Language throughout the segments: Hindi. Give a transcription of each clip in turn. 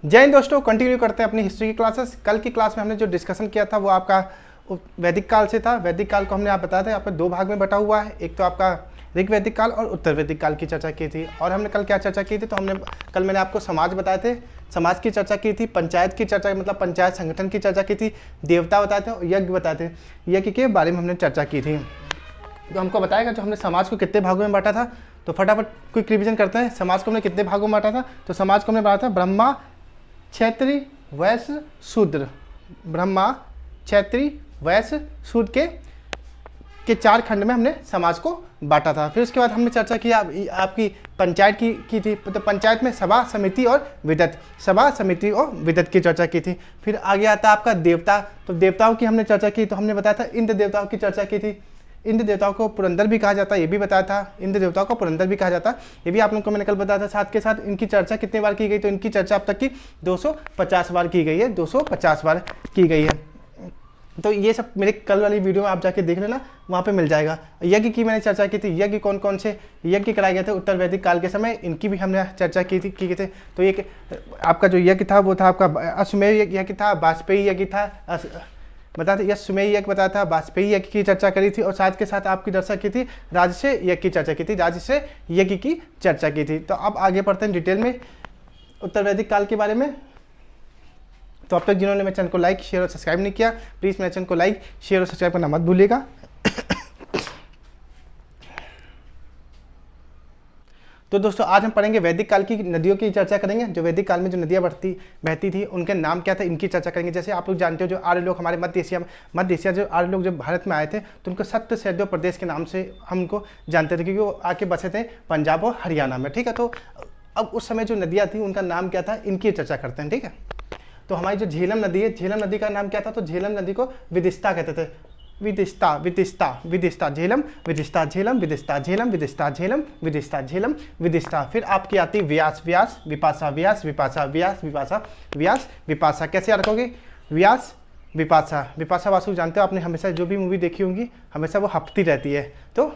जय हिंद दोस्तों, कंटिन्यू करते हैं अपनी हिस्ट्री की क्लासेस। कल की क्लास में हमने जो डिस्कशन किया था वो आपका वैदिक काल से था। वैदिक काल को हमने आप बताया था यहाँ पर दो भाग में बटा हुआ है, एक तो आपका ऋग वैदिक काल और उत्तर वैदिक काल की चर्चा की थी। और हमने कल क्या चर्चा की थी, तो हमने कल मैंने आपको समाज बताए थे, समाज की चर्चा की थी, पंचायत की चर्चा मतलब पंचायत संगठन की चर्चा की थी, देवता बताए थे और यज्ञ बताए थे। यज्ञ के बारे में हमने चर्चा की थी। तो हमको बताएगा जो हमने समाज को कितने भागों में बांटा था, तो फटाफट क्विक रिवीजन करते हैं। समाज को हमने कितने भागों में बांटा था, तो समाज को हमने बांटा था ब्रह्मा, क्षत्रिय, वैश्य, शूद्र। ब्रह्मा, क्षत्रिय, वैश्य, शूद्र के चार खंड में हमने समाज को बांटा था। फिर उसके बाद हमने चर्चा की आपकी पंचायत की थी। तो पंचायत में सभा, समिति और विदत, सभा, समिति और विदत की चर्चा की थी। फिर आगे आता आपका देवता। तो देवताओं की हमने चर्चा की, तो हमने बताया था इंद्र देवताओं की चर्चा की थी। इंद्र देवताओं को पुरंदर भी कहा जाता है, ये भी बताया था। इंद्र देवताओं को पुरंदर भी कहा जाता है, ये भी आप लोगों को मैंने कल बताया था। साथ के साथ इनकी चर्चा कितने बार की गई, तो इनकी चर्चा अब तक की 250 बार की गई है, 250 बार की गई है। तो ये सब मेरे कल वाली वीडियो में आप जाके देख लेना, वहाँ पे मिल जाएगा। यज्ञ की मैंने चर्चा की थी, यज्ञ कौन कौन से यज्ञ कराए गए थे उत्तर वैदिक काल के समय, इनकी भी हमने चर्चा की थी। तो ये आपका जो यज्ञ था वो था आपका अश्वमेध यज्ञ था, वाजपेयी यज्ञ था, बताते यह सुमेय यज्ञ बताया था, वाजपेयी यज्ञ की चर्चा करी थी। और साथ के साथ आपकी चर्चा की थी राजस्य यज्ञ की चर्चा की थी, राजस्य यज्ञ की चर्चा की थी। तो अब आगे बढ़ते हैं डिटेल में उत्तर वैदिक काल के बारे में। तो अब तक जिन्होंने मेरे चैनल को लाइक, शेयर और सब्सक्राइब नहीं किया, प्लीज़ मेरे चैनल को लाइक, शेयर और सब्सक्राइब करना मत भूलिएगा। तो दोस्तों आज हम पढ़ेंगे वैदिक काल की नदियों की चर्चा करेंगे। जो वैदिक काल में जो नदियाँ बहती थी उनके नाम क्या था, इनकी चर्चा करेंगे। जैसे आप लोग जानते हो जो आर्य लोग हमारे मध्य एशिया जो आर्य लोग जब भारत में आए थे तो उनको सप्त सैद्यो प्रदेश के नाम से हम उनको जानते थे, क्योंकि वो आके बसे थे पंजाब और हरियाणा में। ठीक है, तो अब उस समय जो नदियाँ थी उनका नाम क्या था, इनकी चर्चा करते हैं। ठीक है, तो हमारी जो झेलम नदी है, झेलम नदी का नाम क्या था, तो झेलम नदी को विदिस्ता कहते थे। विदिस्ता, विदिस्ता, विदिस्ता, झेलम, विदिस्ता, झेलम, विदिस्ता, झेलम, विदिस्ता, झेलम, विदिस्ता, झेलम, विदिस्ता। फिर आपकी आती व्यास, व्यास, विपाशा, व्यास, विपाशा, व्यास, विपाशा, व्यास, विपाशा। कैसे याद रखोगे, व्यास, विपाशा। विपाशा वासु जानते हो आपने, हमेशा जो भी मूवी देखी होंगी हमेशा वो हफ्ती रहती है। तो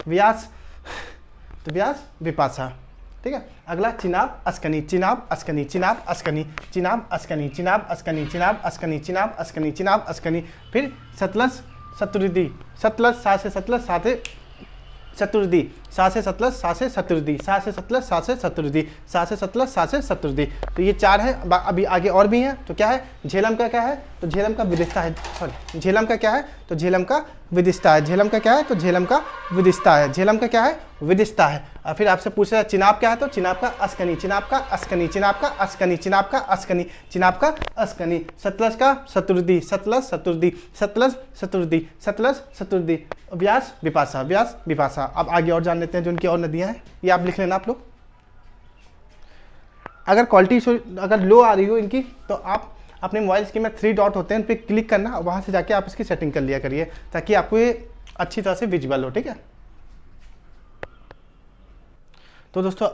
व्यास, तो व्यास, विपाशा। ठीक है, अगला चिनाब, अस्कनी, चिनाब, अस्कनी, चिनाब, अस्कनी, चिनाब, अस्कनी, चिनाब, अस्कनी, चिनाब, अस्कनी, चिनाब, अस्कनी, चिनाब, अस्कनी। फिर सतलज, सतुर्दी, सतलज, सा से सतलज, सा से चतुर्दी, सा से सतलज, सा से चतुर्दी, सा से सतलज, सा से चतुर्दी, सा से सतलज, सा से चतुर्दी। तो ये चार है, अभी आगे और भी हैं। तो क्या है, झेलम का क्या है, तो झेलम का विदिस्ता है। सॉरी, झेलम का क्या है, तो झेलम का विदिस्ता है। झेलम का क्या है, तो झेलम का विदिस्ता है। झेलम का क्या है, विदिस्ता है। और फिर आपसे पूछ रहा है चिनाब क्या है, तो चिनाब का अस्कनी, चिनाब का अस्कनी, चिनाब का अस्कनी, चिनाब का अस्कनी, चिनाब का अस्कनी। सतलज का सतुर्दी, सतलज, सतुर्दी, सतलज, सतुर्दी, सतलज, सतुर्दी। व्यास, विपाशा, व्यास, विपाशा। अब आगे और जान लेते हैं जो उनकी और नदियां हैं, ये आप लिख लेना आप लोग। अगर क्वालिटी अगर लो आ रही हो इनकी, तो आप अपने मोबाइल स्क्रीन में 3 डॉट होते हैं, उन पर क्लिक करना और वहाँ से जाके आप इसकी सेटिंग कर लिया करिए, ताकि आपको ये अच्छी तरह से विजिबल हो। ठीक है, तो दोस्तों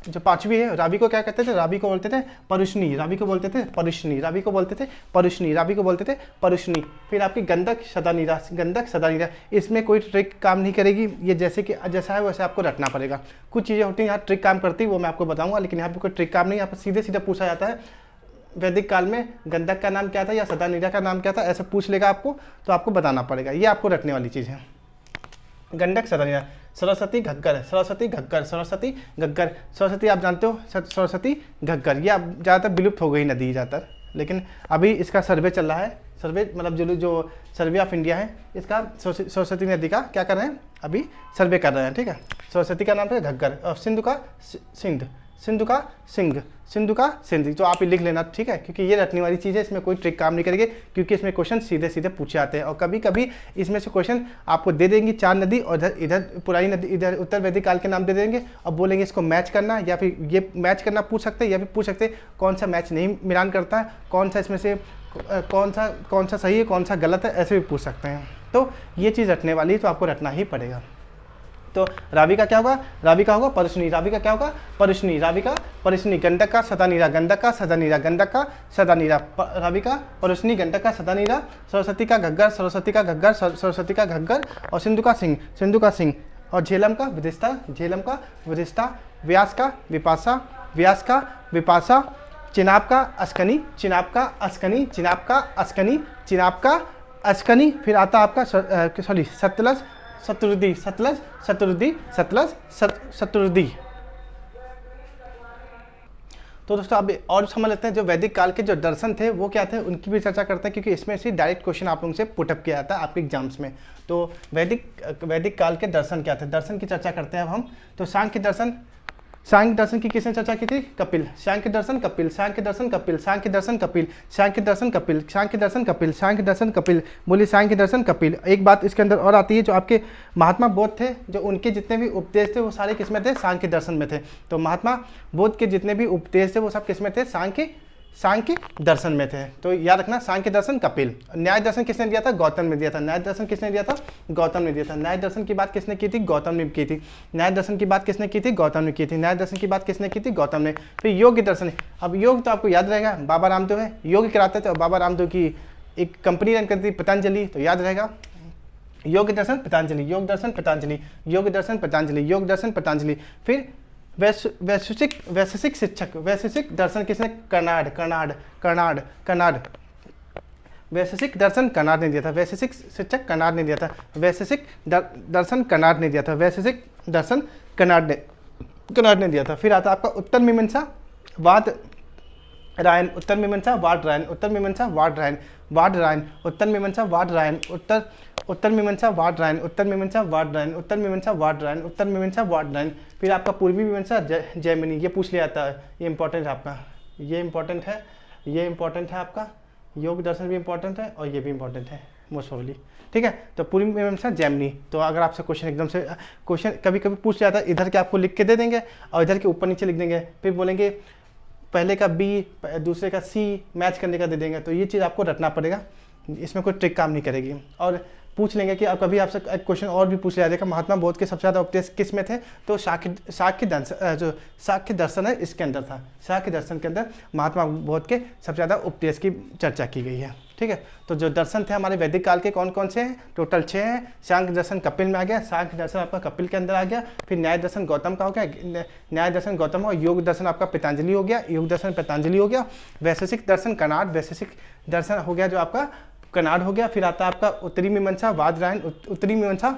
जो पांचवी है, रावी को क्या कहते थे, रावी को बोलते थे परुष्णी, रावी को बोलते थे परुष्णी, रावी को बोलते थे परुष्णी, रावी को बोलते थे परुष्णी। फिर आपकी गंधक, सदानीरा, गंधक, सदानीरा। इसमें कोई ट्रिक काम नहीं करेगी, ये जैसे कि जैसा है वैसे आपको रटना पड़ेगा। कुछ चीज़ें होती हैं यहाँ ट्रिक काम करती है, वो मैं आपको बताऊंगा, लेकिन यहाँ पर कोई ट्रिक काम नहीं, यहाँ पर सीधे सीधे पूछा जाता है वैदिक काल में गंधक का नाम क्या था या सदानीरा का नाम क्या था, ऐसे पूछ लेगा आपको, तो आपको बताना पड़ेगा। ये आपको रटने वाली चीज़ है। गंडक, सदानीरा। सरस्वती, घग्गर, सरस्वती, घग्गर, सरस्वती, घग्गर। सरस्वती आप जानते हो, सरस्वती, घग्गर। ये अब ज़्यादातर विलुप्त हो गई नदी ज़्यादातर, लेकिन अभी इसका सर्वे चल रहा है। सर्वे मतलब जो सर्वे ऑफ इंडिया है, इसका सरस्वती नदी का क्या कर रहे हैं, अभी सर्वे कर रहे हैं। ठीक है, सरस्वती का नाम है घग्गर, और सिंधु का सिंध, सिंधु का सिंह, सिंधु का सिंध। तो आप ये लिख लेना। ठीक है, क्योंकि ये रटने वाली चीज़ है, इसमें कोई ट्रिक काम नहीं करेगी, क्योंकि इसमें क्वेश्चन सीधे सीधे पूछे आते हैं। और कभी कभी इसमें से क्वेश्चन आपको दे देंगे 4 नदी, और इधर पुरानी नदी, इधर उत्तर वैदिक काल के नाम दे देंगे और बोलेंगे इसको मैच करना, या फिर ये मैच करना पूछ सकते हैं, या फिर पूछ सकते हैं कौन सा मैच नहीं मिलान करता है, कौन सा इसमें से कौन सा सही है, कौन सा गलत है, ऐसे भी पूछ सकते हैं। तो ये चीज़ रटने वाली है, तो आपको रटना ही पड़ेगा। तो रावी का क्या होगा, रावी का होगा परुष्णी, रावी का क्या होगा, परुष्णी, रावी का परुष्णी। गंडक का सदानीरा, गंडक का सदानीरा, गंडक का सदानीरा। रावी का परुष्णी, गंडक का सदानीरा। सरस्वती का घग्गर, सरस्वती का घग्गर, सरस्वती का घग्गर। और सिंधु का सिंह, सिंधु का सिंह। और झेलम का विदिस्ता, झेलम का विदिस्ता। व्यास का विपाशा, व्यास का विपाशा। चिनाब का अस्कनी, चिनाब का अस्कनी, चिनाब का अस्कनी, चिनाब का अस्कनी। फिर आता आपका सॉरी सतलज शतुर्दी, सतलज शतुर्दी, सतलज शतुर्दी। तो दोस्तों अब और समझ लेते हैं जो वैदिक काल के जो दर्शन थे वो क्या थे, उनकी भी चर्चा करते हैं, क्योंकि इसमें से डायरेक्ट क्वेश्चन आप लोगों से पुटअप किया जाता है आपके एग्जाम्स में। तो वैदिक काल के दर्शन क्या थे, दर्शन की चर्चा करते हैं अब हम। तो सांख्य दर्शन की किसने चर्चा की थी, कपिल। सांख्य दर्शन कपिल, सांख्य दर्शन कपिल, सांख्य दर्शन कपिल, सांख्य दर्शन कपिल, सांख्य दर्शन कपिल, सांख्य दर्शन कपिल, बोलिए सांख्य दर्शन कपिल। एक बात इसके अंदर और आती है, जो आपके महात्मा बोध थे, जो उनके जितने भी उपदेश थे वो सारे किस में थे, सांख्य दर्शन में थे। तो महात्मा बोध के जितने भी उपदेश थे वो सब किस में थे, सांख्य दर्शन में थे। तो याद रखना सांख्य दर्शन कपिल। न्याय दर्शन किसने दिया था, गौतम ने दिया था। न्याय दर्शन किसने दिया था, गौतम ने दिया था। न्याय दर्शन की बात किसने की थी, गौतम ने की थी। न्याय दर्शन की बात किसने की थी, गौतम ने की थी। न्याय दर्शन की बात किसने की थी, गौतम ने। फिर योग दर्शन, अब योग तो आपको याद रहेगा, बाबा रामदेव है योग कराते थे, और बाबा रामदेव की एक कंपनी रन करती थी पतंजलि, तो याद रहेगा योग दर्शन पतंजलि, योग दर्शन पतंजलि, योग दर्शन पतंजलि, योग दर्शन पतंजलि। फिर वैशेषिक शिक्षक, वैशेषिक दर्शन किसने, कर्नाड। वैशेषिक दर्शन कर्नाड ने दिया था, वैशेषिक शिक्षक कर्नाड ने दिया था, वैशेषिक दर्शन कर्नाड ने दिया था, वैशेषिक दर्शन कर्नाड ने दिया था। फिर आता आपका उत्तर मीमांसा वाद रायन, उत्तर मीमांसा वाद रायन, उत्तर मीमांसा वाद रायन, वाद रायन, उत्तर मीमांसा वाद रायन, उत्तर मीमांसा वाद रायन, उत्तर मीमांसा वाद रायन, उत्तर मीमांसा वाद रायन, उत्तर मीमांसा वाद रायन। फिर आपका पूर्वी मीमांसा जैमिनी, ये पूछ लिया जाता है, ये इंपॉर्टेंट है आपका, ये इंपॉर्टेंट है, ये इंपॉर्टेंट है आपका। योग दर्शन भी इंपॉर्टेंट है और ये भी इंपॉर्टेंट है मोस्ट प्रोबेबली, ठीक है। तो पूर्वी मीमांसा जैमिनी। तो अगर आपसे क्वेश्चन एकदम से क्वेश्चन कभी कभी पूछ लिया जाता है, इधर के आपको लिख के दे देंगे और इधर के ऊपर नीचे लिख देंगे, फिर बोलेंगे पहले का बी दूसरे का सी मैच करने का दे देंगे। तो ये चीज़ आपको रटना पड़ेगा, इसमें कोई ट्रिक काम नहीं करेगी। और पूछ लेंगे कि अब कभी आपसे क्वेश्चन और भी पूछ लिया जाएगा, महात्मा बोध के सबसे ज़्यादा उपदेश किस में थे, तो सांख्य दर्शन है इसके अंदर था। सांख्य दर्शन के अंदर महात्मा बोध के सबसे ज़्यादा उपदेश की चर्चा की गई है, ठीक है। तो जो दर्शन थे हमारे वैदिक काल के कौन कौन से हैं, टोटल 6 हैं। सांख्य दर्शन कपिल में आ गया, सांख्य दर्शन आपका कपिल के अंदर आ गया। फिर न्याय दर्शन गौतम का हो गया, न्याय दर्शन गौतम और योग दर्शन आपका पतंजलि हो गया, योग दर्शन पतंजलि हो गया। वैशेषिक दर्शन कर्नाड, वैशेषिक दर्शन हो गया जो आपका कर्नाड हो गया। फिर आता है आपका उत्तरी मीमांसा वाद रायन, उत्तरी मीमांसा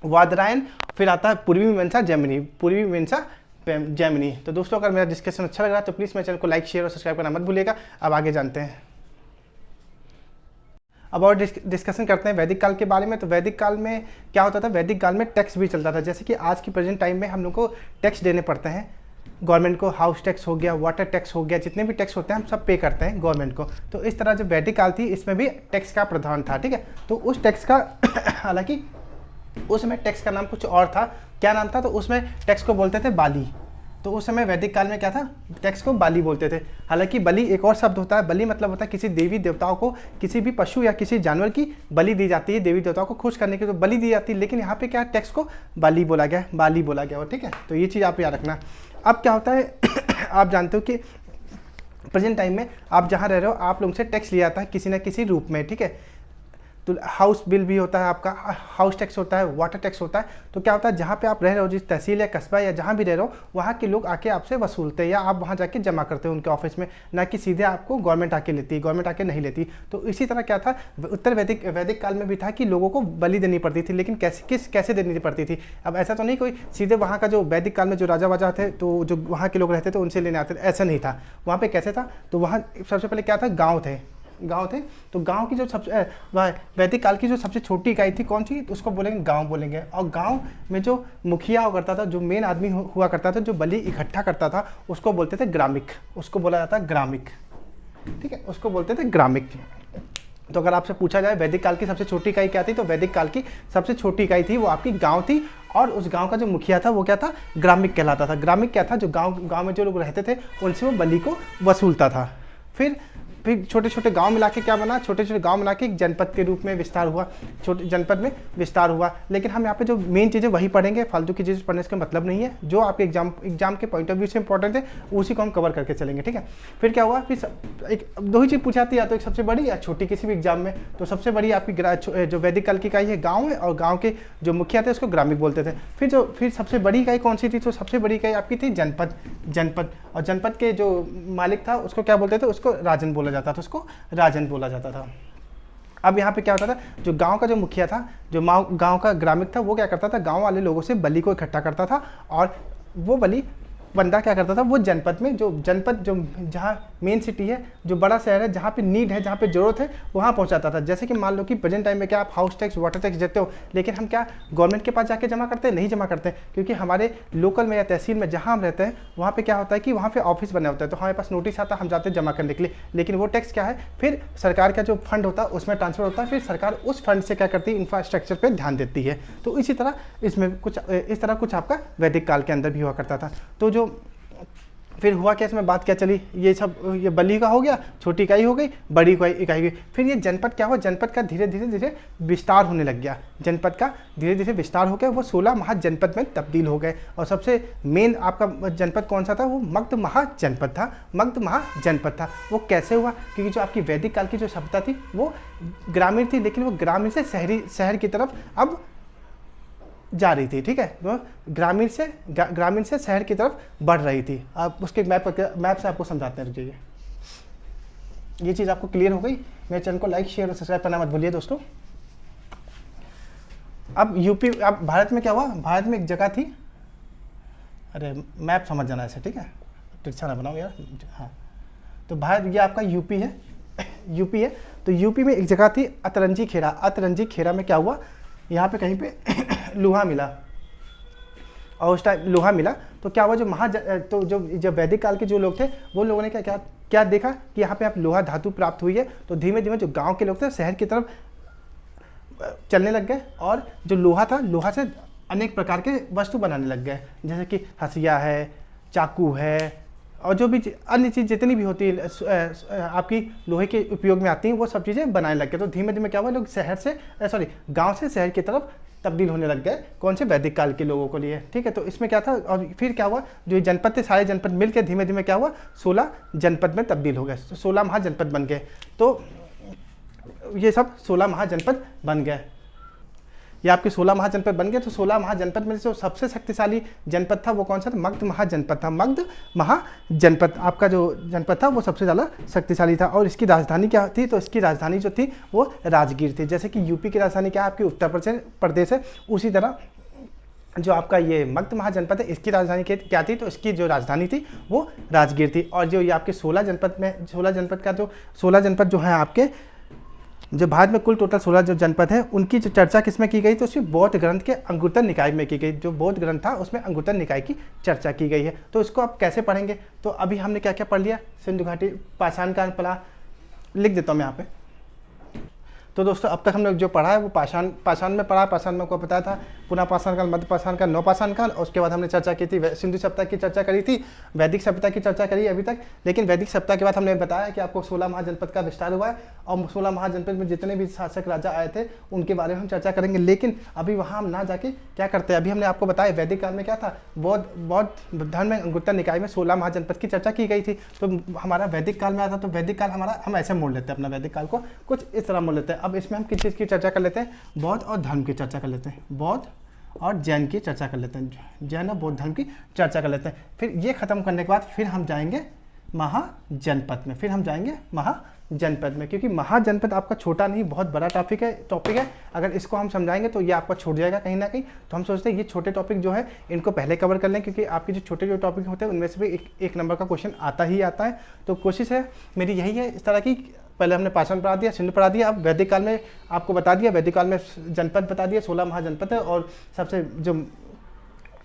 वाद रायन। फिर आता है पूर्वी मीमांसा जैमिनी, पूर्वी मीमांसा जैमिनी। तो दोस्तों अगर मेरा डिस्कशन अच्छा लग रहा है तो प्लीज़ मेरे चैनल को लाइक शेयर और सब्सक्राइब करना मत भूलिएगा। अब आगे जानते हैं, अब और डिस्कशन करते हैं वैदिक काल के बारे में। तो वैदिक काल में क्या होता था, वैदिक काल में टैक्स भी चलता था। जैसे कि आज की प्रेजेंट टाइम में हम लोग को टैक्स देने पड़ते हैं गवर्नमेंट को, हाउस टैक्स हो गया, वाटर टैक्स हो गया, जितने भी टैक्स होते हैं हम सब पे करते हैं गवर्नमेंट को। तो इस तरह जो वैदिक काल थी इसमें भी टैक्स का प्रावधान था, ठीक है। तो उस टैक्स का हालांकि उसमें टैक्स का नाम कुछ और था, क्या नाम था, तो उसमें टैक्स को बोलते थे बाली। तो उस समय वैदिक काल में क्या था, टैक्स को बाली बोलते थे। हालांकि बलि एक और शब्द होता है, बलि मतलब होता है किसी देवी देवताओं को, किसी भी पशु या किसी जानवर की बलि दी जाती है, देवी देवताओं को खुश करने की तो बलि दी जाती है। लेकिन यहाँ पे क्या टैक्स को बाली बोला गया, बाली बोला गया, ठीक है। तो ये चीज़ आप याद रखना। अब क्या होता है आप जानते हो कि प्रेजेंट टाइम में आप जहाँ रह रहे हो आप लोगों से टैक्स लिया जाता है किसी न किसी रूप में, ठीक है। तो हाउस बिल भी होता है आपका, हाउस टैक्स होता है, वाटर टैक्स होता है। तो क्या होता है जहाँ पे आप रह रहे हो, जिस तहसील या कस्बा या जहाँ भी रह रहे हो, वहाँ के लोग आके आपसे वसूलते हैं या आप वहाँ जाके जमा करते हो उनके ऑफिस में, ना कि सीधे आपको गवर्नमेंट आके लेती है, गवर्नमेंट आके नहीं लेती। तो इसी तरह क्या था उत्तर वैदिक काल में भी था कि लोगों को बलि देनी पड़ती थी, लेकिन कैसे देनी पड़ती थी। अब ऐसा तो नहीं कोई सीधे वहाँ का जो वैदिक काल में जो राजा वाजा थे तो जो वहाँ के लोग रहते थे उनसे लेने आते थे, ऐसा नहीं था। वहाँ पे कैसे था, तो वहाँ सबसे पहले क्या था, गाँव थे। तो गांव की जो सबसे वैदिक काल की जो सबसे छोटी इकाई थी कौन सी, तो उसको बोलेंगे गांव बोलेंगे। और गांव में जो मुखिया हुआ करता था, जो मेन आदमी हुआ करता था, जो बलि इकट्ठा करता था, उसको बोलते थे ग्रामिक, उसको बोला जाता है ग्रामिक, ठीक है, उसको बोलते थे ग्रामिक। तो अगर आपसे पूछा जाए वैदिक काल की सबसे छोटी इकाई क्या थी, तो वैदिक काल की सबसे छोटी इकाई थी वो आपकी गांव थी। और उस गांव का जो मुखिया था वो क्या था, ग्रामिक कहलाता था। ग्रामिक क्या था, जो गांव में जो लोग रहते थे उनसे वो बलि को वसूलता था। फिर फिर छोटे छोटे गांव मिला के क्या बना, छोटे छोटे गांव मिला के एक जनपद के रूप में विस्तार हुआ, छोटे जनपद में विस्तार हुआ। लेकिन हम यहाँ पे जो मेन चीज़ें वही पढ़ेंगे, फालतू की चीज़ पढ़ने से मतलब नहीं है। जो आपके एग्जाम के पॉइंट ऑफ व्यू से इंपॉर्टेंट है उसी को हम कवर करके चलेंगे, ठीक है। फिर क्या हुआ, फिर एक दो ही चीज़ पूछी जाती है, या तो एक सबसे बड़ी या छोटी किसी भी एग्जाम में। तो सबसे बड़ी आपकी जो वैदिक काल की इकाई है गाँव है, और गाँव के जो मुखिया थे उसको ग्रामिक बोलते थे। फिर सबसे बड़ी इकाई कौन सी थी, तो सबसे बड़ी इकाई आपकी थी जनपद। और जनपद के जो मालिक था उसको क्या बोलते थे, उसको राजन बोला जाता था, उसको राजन बोला जाता था। अब यहाँ पे क्या होता था, जो गांव का जो मुखिया था, जो गांव का ग्रामीण था, वो क्या करता था, गांव वाले लोगों से बलि को इकट्ठा करता था, और वो बलि बंदा क्या करता था, वो जनपद में जो जहाँ मेन सिटी है, जो बड़ा शहर है, जहाँ पे नीड है, जहाँ पे जरूरत है, वहाँ पहुँचाता था। जैसे कि मान लो कि प्रेजेंट टाइम में क्या आप हाउस टैक्स, वाटर टैक्स देते हो, लेकिन हम क्या गवर्नमेंट के पास जाके जमा करते हैं, नहीं जमा करते, क्योंकि हमारे लोकल में या तहसील में जहाँ हम रहते हैं वहाँ पे क्या होता है कि वहाँ पे ऑफिस बने होता है, तो हमारे पास नोटिस आता है, हम जाते हैं जमा करने के लिए। लेकिन वो टैक्स क्या है, फिर सरकार का जो फंड होता है उसमें ट्रांसफर होता है, फिर सरकार उस फंड से क्या करती है, इंफ्रास्ट्रक्चर पर ध्यान देती है। तो इसी तरह इसमें इस तरह कुछ आपका वैदिक काल के अंदर भी हुआ करता था। तो जो फिर हुआ क्या, इसमें बात क्या चली, ये बलि का हो गया, छोटी इकाई हो गई, बड़ी इकाई हुई। फिर ये जनपद क्या हुआ, जनपद का धीरे धीरे विस्तार होने लग गया, जनपद का धीरे धीरे विस्तार हो गया, वो 16 महाजनपद में तब्दील हो गए। और सबसे मेन आपका जनपद कौन सा था, वो मगध महाजनपद था, मगध महाजनपद था। वो कैसे हुआ, क्योंकि जो आपकी वैदिक काल की जो सभ्यता थी वो ग्रामीण थी, लेकिन वो ग्रामीण से शहर की तरफ अब जा रही थी, ठीक है। तो ग्रामीण से शहर की तरफ बढ़ रही थी। आप उसके मैप से आपको समझाते हैं, रुकिए। ये चीज़ आपको क्लियर हो गई। मेरे चैनल को लाइक, शेयर और सब्सक्राइब करना मत भूलिए दोस्तों। अब यूपी, अब भारत में क्या हुआ, भारत में एक जगह थी, अरे मैप समझ जाना ऐसे, ठीक है, तिरछा ना बनाओ यार। हाँ, तो भारत, ये आपका यूपी है, यूपी है। तो यूपी में एक जगह थी अतरंजी खेरा। अतरंजी खेरा में क्या हुआ, यहाँ पे कहीं पे लोहा मिला, और उस टाइम लोहा मिला तो क्या हुआ, तो जो वैदिक काल के जो लोग थे वो लोगों ने क्या देखा कि यहाँ पे आप लोहा धातु प्राप्त हुई है। तो धीमे धीमे जो गांव के लोग थे शहर की तरफ चलने लग गए, और जो लोहा था, लोहा से अनेक प्रकार के वस्तु बनाने लग गए, जैसे कि हसिया है, चाकू है, और जो भी अन्य चीज़ जितनी भी होती है आपकी लोहे के उपयोग में आती हैं, वो सब चीज़ें बनाने लग गए। तो धीमे धीमे क्या हुआ, लोग गांव से शहर की तरफ तब्दील होने लग गए, कौन से वैदिक काल के लोगों को लिए, ठीक है। तो इसमें क्या था, और फिर क्या हुआ, जो जनपद थे सारे जनपद मिलकर धीमे धीमे क्या हुआ, 16 जनपद में तब्दील हो गए, 16 महाजनपद बन गए। तो ये सब 16 महाजनपद बन गए, ये आपके 16 महाजनपद बन गए। तो 16 महाजनपद में जो सबसे शक्तिशाली जनपद था वो कौन सा था, मगध महाजनपद था। मगध महाजनपद आपका जो जनपद था वो सबसे ज़्यादा शक्तिशाली था। और इसकी राजधानी क्या थी, तो इसकी राजधानी जो थी वो राजगीर थी। जैसे कि यूपी की राजधानी क्या है, आपकी उत्तर प्रदेश है, उसी तरह जो आपका ये मगध महाजनपद है इसकी राजधानी क्या थी, तो इसकी जो राजधानी थी वो राजगीर थी। और जो ये आपके 16 जनपद जो है आपके, जो भारत में कुल टोटल 16 जो जनपद हैं उनकी जो चर्चा किसमें की गई, तो उसमें बौद्ध ग्रंथ के अंगुत्तर निकाय में की गई। जो बौद्ध ग्रंथ था उसमें अंगुत्तर निकाय की चर्चा की गई है। तो इसको आप कैसे पढ़ेंगे, तो अभी हमने क्या क्या पढ़ लिया, सिंधु घाटी, पाषाण काल पढ़ा, लिख देता हूँ मैं यहाँ पे। तो दोस्तों अब तक हमने जो पढ़ा है वो पाषाण में पढ़ा। पाषाण में आपको बताया था पुनः पाषाण काल, मध्य पाषाण काल, नवपाषाण काल, और उसके बाद हमने चर्चा की थी सिंधु सभ्यता की चर्चा करी थी, वैदिक सभ्यता की चर्चा करी अभी तक। लेकिन वैदिक सभ्यता के बाद हमने बताया कि आपको 16 महाजनपद का विस्तार हुआ है, और 16 महाजनपद में जितने भी शासक राजा आए थे उनके बारे में हम चर्चा करेंगे। लेकिन अभी वहाँ हम ना जाके क्या करते हैं, अभी हमने आपको बताया वैदिक काल में क्या था, बौद्ध धर्म में अंगुत्तर निकाय में 16 महाजनपद की चर्चा की गई थी। तो हमारा वैदिक काल में आता, तो वैदिक काल हमारा, हम ऐसे मोड़ लेते हैं अपना वैदिक काल को, कुछ इस तरह मोड़ लेते हैं। अब इसमें हम किस चीज़ की चर्चा कर लेते हैं, बौद्ध और धर्म की चर्चा कर लेते हैं, बौद्ध और जैन की चर्चा कर लेते हैं, जैन और बौद्ध धर्म की चर्चा कर लेते हैं। फिर ये खत्म करने के बाद फिर हम जाएंगे महाजनपद में, महाजनपद में, क्योंकि महाजनपद आपका छोटा नहीं बहुत बड़ा टॉपिक है। अगर इसको हम समझाएंगे तो ये आपका छूट जाएगा कहीं ना कहीं। तो हम सोचते हैं ये छोटे टॉपिक जो है इनको पहले कवर कर लें, क्योंकि आपके जो छोटे टॉपिक होते हैं उनमें से भी एक नंबर का क्वेश्चन आता है। तो कोशिश है मेरी यही है इस तरह की। पहले हमने पाषाण पढ़ा दिया, सिंधु पढ़ा दिया, अब वैदिक काल में आपको बता दिया, वैदिक काल में जनपद बता दिया, 16 महाजनपद है। और सबसे जो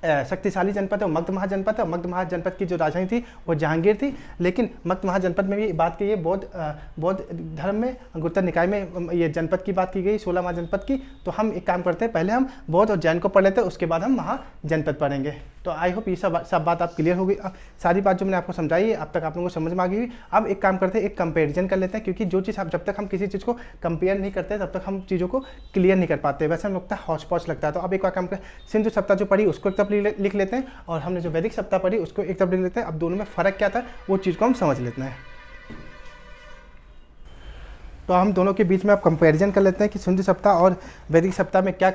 शक्तिशाली जनपद है वो मगध महाजनपद है। मगध महाजनपद की जो राजधानी थी वो जहांगीर थी। लेकिन मगध महाजनपद में भी बात की है बौद्ध धर्म में अंगुत्तर निकाय में ये जनपद की बात की गई 16 महाजनपद की। तो हम एक काम करते हैं, पहले हम बौद्ध और जैन को पढ़ लेते हैं, उसके बाद हम महाजनपद पढ़ेंगे। तो आई होप ये सब बात आप क्लियर हो गई। अब सारी बात जो मैंने आपको समझाई है अब तक आप लोगों को समझ में आ गई। अब एक काम करते हैं, एक कंपेरिजन कर लेते हैं, क्योंकि जो चीज़ जब तक हम किसी चीज़ को कंपेयर नहीं करते तब तक हम चीज़ों को क्लियर नहीं कर पाते, वैसे हम लगता है हौच पौच लगता है। तो अब एक बार काम करें, सिंधु सप्ताह जो पढ़ी उसको एक तरफ लिख लेते हैं और हमने जो वैदिक सप्ताह पढ़ी उसको एक तरफ लिख लेते हैं। अब दोनों में फ़र्क क्या था वो चीज़ को हम समझ लेते हैं। तो हम दोनों के बीच में अब कंपैरिजन कर लेते हैं कि सिंधु सप्ताह और वैदिक सप्ताह में क्या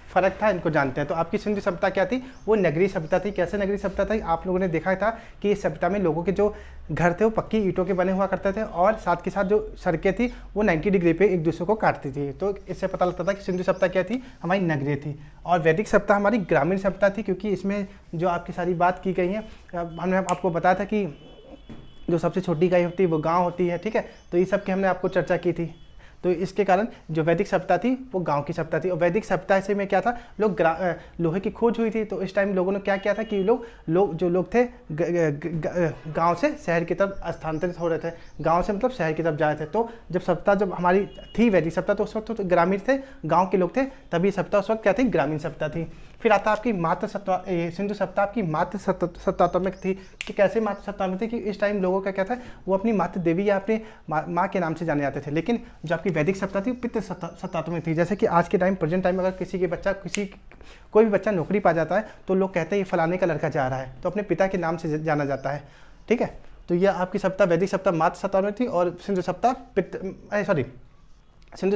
फ़र्क था, इनको जानते हैं। तो आपकी सिंधु सभ्यता क्या थी, वो नगरीय सभ्यता थी। कैसे नगरीय सभ्यता थी, आप लोगों ने देखा था कि इस सभ्यता में लोगों के जो घर थे वो पक्की ईंटों के बने हुआ करते थे और साथ के साथ जो सड़कें थी वो 90 डिग्री पे एक दूसरे को काटती थी। तो इससे पता लगता था कि सिंधु सभ्यता क्या थी, हमारी नगरीय थी। और वैदिक सभ्यता हमारी ग्रामीण सभ्यता थी, क्योंकि इसमें जो आपकी सारी बात की गई है, हमने आपको बताया था कि जो सबसे छोटी इकाई होती है वो गाँव होती है, ठीक है। तो ये सब की हमने आपको चर्चा की थी। तो इसके कारण जो वैदिक सभ्यता थी वो गांव की सभ्यता थी। और वैदिक सभ्यता से में क्या था, लोग लोहे की खोज हुई थी। तो इस टाइम लोगों ने क्या किया था कि जो लोग थे गांव से शहर की तरफ स्थानांतरित हो रहे थे, गांव से मतलब शहर की तरफ जा रहे थे। तो जब सभ्यता जब हमारी थी वैदिक सभ्यता, तो उस वक्त तो ग्रामीण थे, गाँव के लोग थे, तभी सभ्यता उस वक्त क्या थी, ग्रामीण सभ्यता थी। फिर आता आपकी मातृ सत्ता, सिंधु सभ्यता आपकी मातृ सत्तात्मक थी। कि कैसे मातृ सत्तात्मक थी कि इस टाइम लोगों का क्या था, वो अपनी मातृ देवी या अपनी माँ के नाम से जाने जाते थे। लेकिन जो आपकी वैदिक सभ्यता थी पितृ सत्तात्मक थी। जैसे कि आज के टाइम प्रेजेंट टाइम अगर कोई भी बच्चा नौकरी पा जाता है तो लोग कहते हैं ये फलाने का लड़का जा रहा है, तो अपने पिता के नाम से जाना जाता है, ठीक है। तो यह आपकी सभ्यता वैदिक सभ्यता मातृ सत्तात्मक थी और सिंधु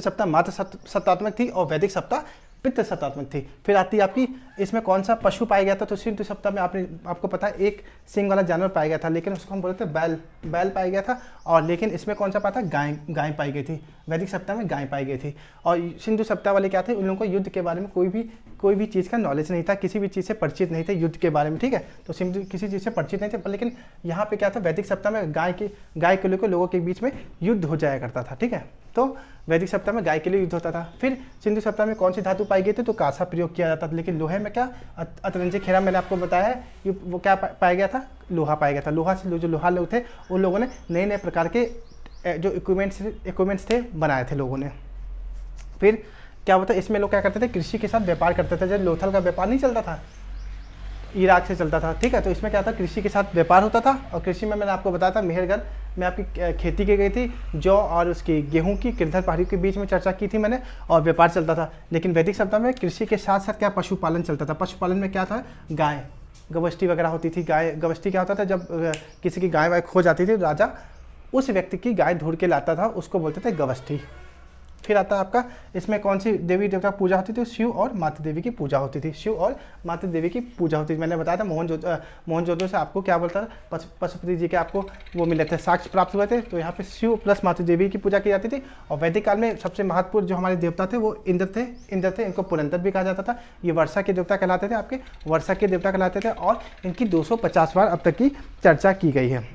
सभ्यता मातृ सत्तात्मक थी और वैदिक सभ्यता पितृ सत्तात्मक थी। फिर आती है आपकी, इसमें कौन सा पशु पाया गया था, तो सिंधु सभ्यता में आपको पता है एक सींग वाला जानवर पाया गया था, लेकिन उसको हम बोलते थे बैल पाया गया था। और लेकिन इसमें कौन सा पाया था, गाय पाई गई थी। वैदिक सभ्यता में गाय पाई गई थी। और सिंधु सभ्यता वाले क्या थे, उन लोगों को युद्ध के बारे में कोई भी चीज़ का नॉलेज नहीं था, किसी भी चीज़ से परिचित नहीं थे युद्ध के बारे में, ठीक है। तो सिंधु किसी चीज़ से परिचित नहीं थे। लेकिन यहाँ पे क्या था, वैदिक सभ्यता में गाय के लेकर लोगों के बीच में युद्ध हो जाया करता था, ठीक है। तो वैदिक सभ्यता में गाय के लिए युद्ध होता था। फिर सिंधु सभ्यता में कौन सी धातु पाई गई थी, तो कांसा प्रयोग किया जाता था। लेकिन लोहे में क्या, अतरंजी खेरा मैंने आपको बताया है, वो क्या पाया गया था, लोहा पाया गया था। लोहा से जो लोहा लोग थे उन लोगों ने नए प्रकार के जो इक्विपमेंट्स थे बनाए थे लोगों ने। फिर क्या होता है, इसमें लोग क्या करते थे, कृषि के साथ व्यापार करते थे। जब लोथल का व्यापार नहीं चलता था, इराक से चलता था, ठीक है। तो इसमें क्या था, कृषि के साथ व्यापार होता था। और कृषि में मैंने आपको बताया था मेहरगढ़ में आपकी खेती की गई थी, जौ और उसकी गेहूं की किरधर पहाड़ी के बीच में चर्चा की थी मैंने, और व्यापार चलता था। लेकिन वैदिक सभ्यता में कृषि के साथ साथ क्या, पशुपालन चलता था। पशुपालन में क्या था, गाय गवष्टि वगैरह होती थी। गाय गवष्टि क्या होता था, जब किसी की गाय वाय खो जाती थी, राजा उस व्यक्ति की गाय ढूंढ के लाता था, उसको बोलते थे गवष्टि। फिर आता है आपका, इसमें कौन सी देवी देवता पूजा होती थी, शिव और माता देवी की पूजा होती थी। शिव और माता देवी की पूजा होती थी। मैंने बताया था मोहनजोदड़ो से आपको क्या बोलता था, पशुपति जी के आपको वो मिले थे, साक्ष्य प्राप्त हुए थे। तो यहाँ पे शिव प्लस माता देवी की पूजा की जाती थी। और वैदिक काल में सबसे महत्वपूर्ण जो हमारे देवता थे वो इंद्र थे। इनको पुरंदर भी कहा जाता था। ये वर्षा के देवता कहलाते थे, आपके वर्षा के देवता कहलाते थे। और इनकी 250 बार अब तक की चर्चा की गई है।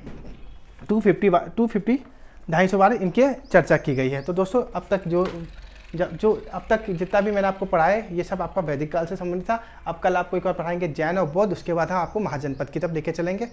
250 बार इनकी चर्चा की गई है। तो दोस्तों अब तक जो अब तक जितना भी मैंने आपको पढ़ाया ये सब आपका वैदिक काल से संबंधित था। अब कल आपको एक बार पढ़ाएंगे जैन और बौद्ध, उसके बाद हम आपको महाजनपद की तरफ लेके चलेंगे।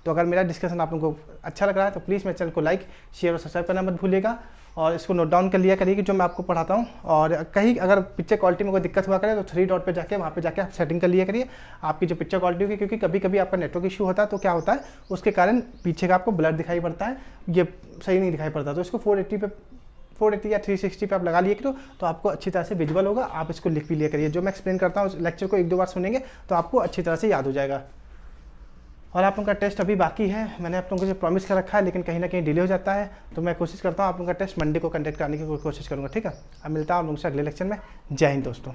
तो अगर मेरा डिस्कशन आप लोगों को अच्छा लग रहा है तो प्लीज़ मेरे चैनल को लाइक, शेयर और सब्सक्राइब करना मत भूलिएगा। और इसको नोट डाउन कर लिया करिए कि जो मैं आपको पढ़ाता हूँ। और कहीं अगर पिक्चर क्वालिटी में कोई दिक्कत हुआ करे तो 3 डॉट पे जाके वहाँ पे जाके आप सेटिंग कर लिया करिए आपकी जो पिक्चर क्वालिटी होगी, क्योंकि कभी कभी आपका नेटवर्क इशू होता है तो क्या होता है, उसके कारण पीछे का आपको ब्लर दिखाई पड़ता है, ये सही नहीं दिखाई पड़ता। तो इसको 480 या 360 पे आप लगा लिए करो तो आपको अच्छी तरह से विजुअल होगा। आप इसको लिख भी लिया करिए। जो मैं एक्सप्लेन करता हूँ उस लेक्चर को 1-2 बार सुनेंगे तो आपको अच्छी तरह से याद हो जाएगा। और आप लोगों का टेस्ट अभी बाकी है, मैंने आप लोगों को प्रॉमिस कर रखा है, लेकिन कहीं ना कहीं डिले हो जाता है। तो मैं कोशिश करता हूँ आप लोगों का टेस्ट मंडे को कंडक्ट करने की कोशिश करूँगा, ठीक है। अब मिलता हूँ आप लोगों से अगले लेक्चर में। जय हिंद दोस्तों।